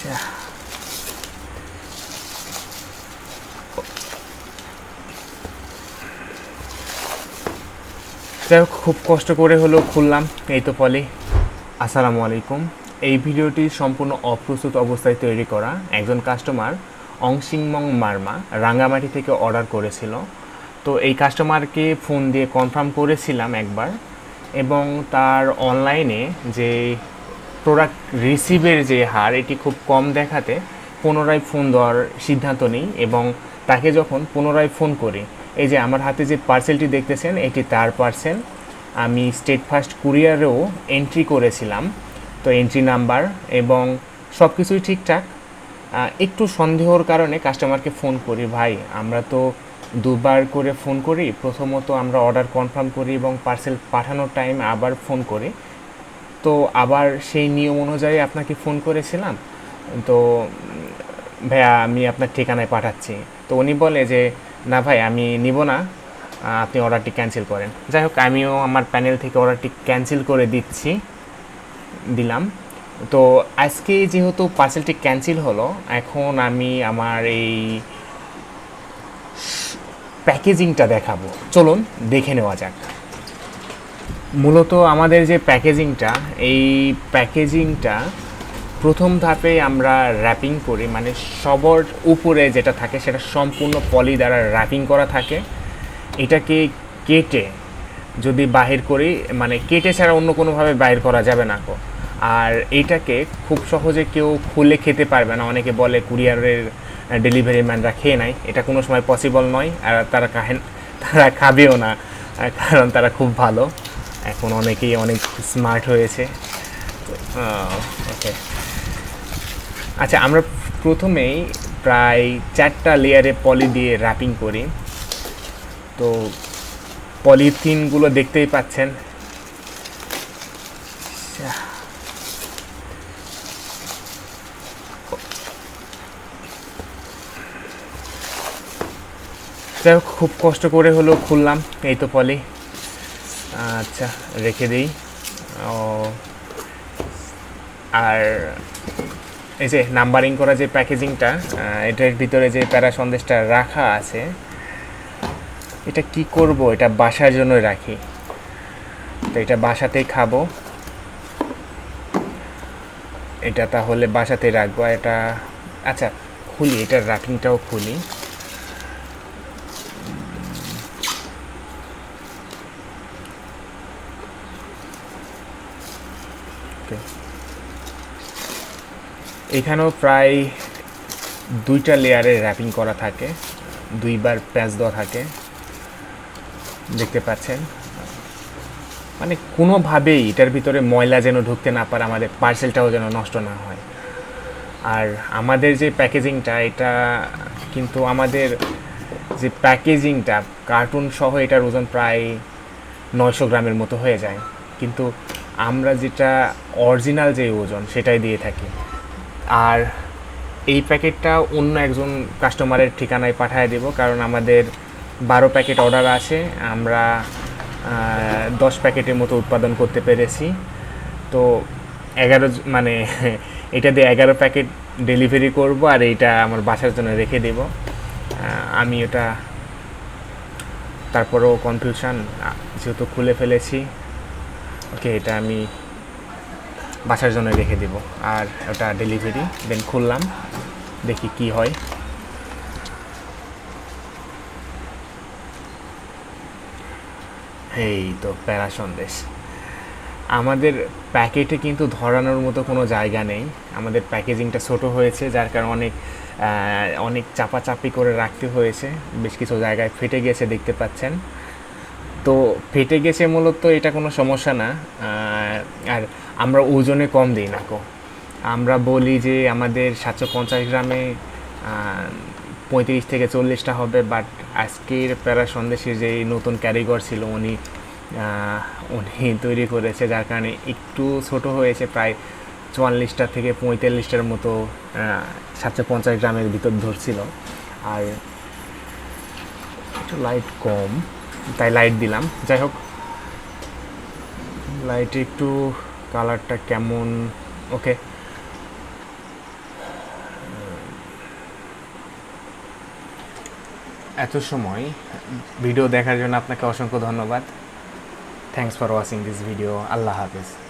যাই হোক, খুব কষ্ট করে হলেও খুললাম। এই তো পলি। আসসালামু আলাইকুম। এই ভিডিওটি সম্পূর্ণ অপ্রস্তুত অবস্থায় তৈরি করা। একজন কাস্টমার অংশিংমং মার্মা রাঙ্গামাটি থেকে অর্ডার করেছিল। তো এই কাস্টমারকে ফোন দিয়ে কনফার্ম করেছিলাম একবার, এবং তার অনলাইনে যে প্রোডাক্ট রিসিভের যে হার এটি খুব কম দেখাতে পুনরায় ফোন দেওয়ার সিদ্ধান্ত নিই। এবং তাকে যখন পুনরায় ফোন করি, এই যে আমার হাতে যে পার্সেলটি দেখতেছেন এটি তার পার্সেল। আমি স্টেট ফার্স্ট কুরিয়ারেও এন্ট্রি করেছিলাম, তো এন্ট্রি নাম্বার এবং সব কিছুই ঠিকঠাক। একটু সন্দেহর কারণে কাস্টমারকে ফোন করি, ভাই আমরা তো দুবার করে ফোন করি, প্রথমত আমরা অর্ডার কনফার্ম করি এবং পার্সেল পাঠানোর টাইম আবার ফোন করি, তো আবার সেই নিয়ম অনুযায়ী আপনাকে ফোন করেছিলাম, তো ভাইয়া আমি আপনার ঠিকানায় পাঠাচ্ছি। তো উনি বলে যে না ভাই আমি নিব না, আপনি অর্ডারটি ক্যান্সেল করেন। যাই হোক, আমিও আমার প্যানেল থেকে অর্ডারটি ক্যান্সেল করে দিলাম। তো আজকে যেহেতু পার্সেলটি ক্যান্সেল হলো, এখন আমি আমার এই প্যাকেজিংটা দেখাবো। চলুন দেখে নেওয়া যাক। মূলত আমাদের যে প্যাকেজিংটা, এই প্যাকেজিংটা প্রথম ধাপে আমরা র্যাপিং করি, মানে সবার উপরে যেটা থাকে সেটা সম্পূর্ণ পলি দ্বারা র্যাপিং করা থাকে। এটাকে কেটে যদি বাহির করি, মানে কেটে ছাড়া অন্য কোনোভাবে বাহির করা যাবে না গো। আর এইটাকে খুব সহজে কেউ খুলে খেতে পারবে না। অনেকে বলে কুরিয়ারের ডেলিভারি ম্যানরা খেয়ে নেয়, এটা কোনো সময় পসিবল নয়। আর তারা খাবেও না, কারণ তারা খুব ভালো। এখন অনেকেই অনেক স্মার্ট হয়েছে। ওকে, আচ্ছা, আমরা প্রথমেই প্রায় 4টা লেয়ারে পলি দিয়ে র্যাপিং করি। তো পলিথিনগুলো দেখতেই পাচ্ছেন। যাই হোক, খুব কষ্ট করে হলেও খুললাম। এই তো পলি। আচ্ছা, রেখে দিই। আর এই যে নাম্বারিং করা যে প্যাকেজিংটা, এটার ভিতরে যে প্যারা সন্দেশটা রাখা আছে, এটা কি করব, এটা বাসার জন্য রাখি। তো এটা বাসাতেই খাবো, এটা তাহলে বাসাতেই রাখবো। এটা আচ্ছা খুলি, এটার র্যাপিংটাও খুলি। এখানেও প্রায় 2টা লেয়ারে র্যাপিং করা থাকে, 2বার প্যাঁচ দেওয়া থাকে, দেখতে পাচ্ছেন। মানে কোনোভাবেই এটার ভিতরে ময়লা যেন ঢুকতে না পারে, আমাদের পার্সেলটাও যেন নষ্ট না হয়। আর আমাদের যে প্যাকেজিংটা, এটা কিন্তু আমাদের যে প্যাকেজিংটা কার্টুন সহ এটার ওজন প্রায় 900 গ্রামের মতো হয়ে যায়, কিন্তু আমরা যেটা অরিজিনাল যে ওজন সেটাই দিয়ে থাকি। আর এই প্যাকেটটা অন্য একজন কাস্টমারের ঠিকানায় পাঠিয়ে দেব, কারণ আমাদের 12 প্যাকেট অর্ডার আছে, আমরা 10 প্যাকেটের মতো উৎপাদন করতে পেরেছি। তো 11 মানে এটা দিয়ে 11 প্যাকেট ডেলিভারি করব, আর এইটা আমার বাসার জন্য রেখে দেব। আমি ওটা তারপরেও কনফিউশন, যেহেতু খুলে ফেলেছি। ওকে, এটা আমি বাসার জন্য রেখে দেব, আর ওটা ডেলিভারি দেন খুললাম, দেখি কি হয়। এই তো প্যারা সন্দেশ। আমাদের প্যাকেটে কিন্তু ধরানোর মতো কোনো জায়গা নেই, আমাদের প্যাকেজিংটা ছোট হয়েছে, যার কারণে অনেক চাপাচাপি করে রাখতে হয়েছে। বেশ কিছু জায়গায় ফেটে গেছে, দেখতে পাচ্ছেন। তো ফেটে গেছে মূলত, এটা কোনো সমস্যা না। আর আমরা ওজনে কম দিই না গো। আমরা বলি যে আমাদের 750 গ্রামে 35 থেকে 40টা হবে, বাট আজকের প্যারা সন্দেশের যে নতুন কারিগর ছিল উনি তৈরি করেছে, যার কারণে একটু ছোট হয়েছে, প্রায় 44টা থেকে 45টার মতো 750 গ্রামের ভিতর ধরছিল। আর একটু লাইট কম, তাই লাইট দিলাম। যাই হোক, লাইটে একটু কালারটা কেমন। ওকে, এত সময় ভিডিও দেখার জন্য আপনাকে অসংখ্য ধন্যবাদ। Thanks for watching this video. আল্লাহ হাফেজ।